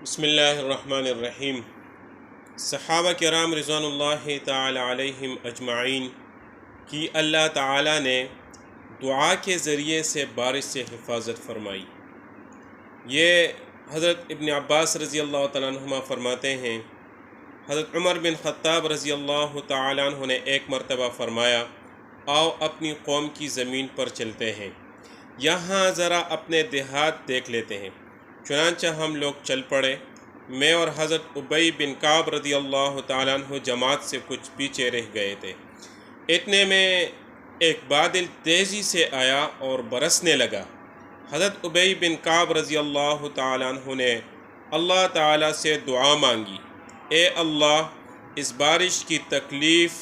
بسم اللہ الرحمن الرحیم۔ صحابہ کرام رضوان اللہ تعالی علیہم اجمعین کی اللہ تعالی نے دعا کے ذریعے سے بارش سے حفاظت فرمائی۔ یہ حضرت ابن عباس رضی اللہ تعالیٰ عنہما فرماتے ہیں، حضرت عمر بن خطاب رضی اللہ تعالیٰ عنہ نے ایک مرتبہ فرمایا، آؤ اپنی قوم کی زمین پر چلتے ہیں، یہاں ذرا اپنے دیہات دیکھ لیتے ہیں۔ چنانچہ ہم لوگ چل پڑے۔ میں اور حضرت ابی بن کعب رضی اللہ تعالیٰ عنہ جماعت سے کچھ پیچھے رہ گئے تھے۔ اتنے میں ایک بادل تیزی سے آیا اور برسنے لگا۔ حضرت ابی بن کعب رضی اللہ تعالیٰ عنہ نے اللہ تعالیٰ سے دعا مانگی، اے اللہ اس بارش کی تکلیف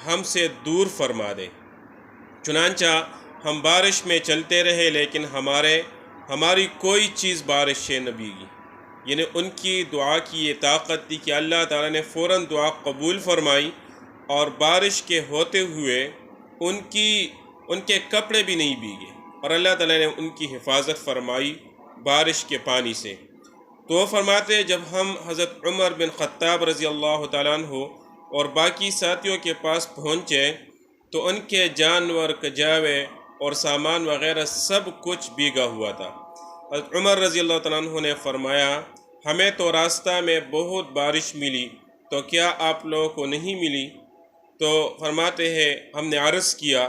ہم سے دور فرما دے۔ چنانچہ ہم بارش میں چلتے رہے، لیکن ہماری کوئی چیز بارش سے نہ بھیگی۔ یعنی ان کی دعا کی یہ طاقت تھی کہ اللہ تعالیٰ نے فوراً دعا قبول فرمائی، اور بارش کے ہوتے ہوئے ان کے کپڑے بھی نہیں بھیگے، اور اللہ تعالیٰ نے ان کی حفاظت فرمائی بارش کے پانی سے۔ تو وہ فرماتے، جب ہم حضرت عمر بن خطاب رضی اللہ تعالیٰ عنہ اور باقی ساتھیوں کے پاس پہنچے تو ان کے جانور، کجاوے اور سامان وغیرہ سب کچھ بھیگا ہوا تھا۔ حضرت عمر رضی اللہ تعالیٰ عنہ نے فرمایا، ہمیں تو راستہ میں بہت بارش ملی، تو کیا آپ لوگوں کو نہیں ملی؟ تو فرماتے ہیں، ہم نے عرض کیا،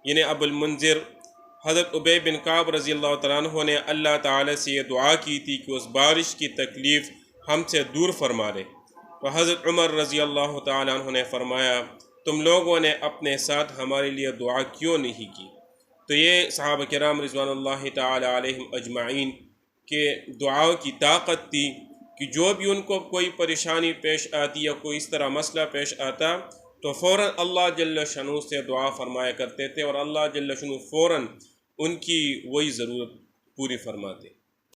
یعنی ابو المنذر حضرت ابی بن کعب رضی اللہ تعالیٰ عنہ نے اللہ تعالیٰ سے یہ دعا کی تھی کہ اس بارش کی تکلیف ہم سے دور فرما دے۔ تو حضرت عمر رضی اللہ تعالیٰ عنہ نے فرمایا، تم لوگوں نے اپنے ساتھ ہمارے لیے دعا کیوں نہیں کی؟ تو یہ صحابہ کرام رضوان اللہ تعالی علیہم اجمعین کے دعاؤں کی طاقت تھی کہ جو بھی ان کو کوئی پریشانی پیش آتی یا کوئی اس طرح مسئلہ پیش آتا تو فوراً اللہ جل شانہ سے دعا فرمایا کرتے تھے، اور اللہ جل شانہ فوراً ان کی وہی ضرورت پوری فرماتے۔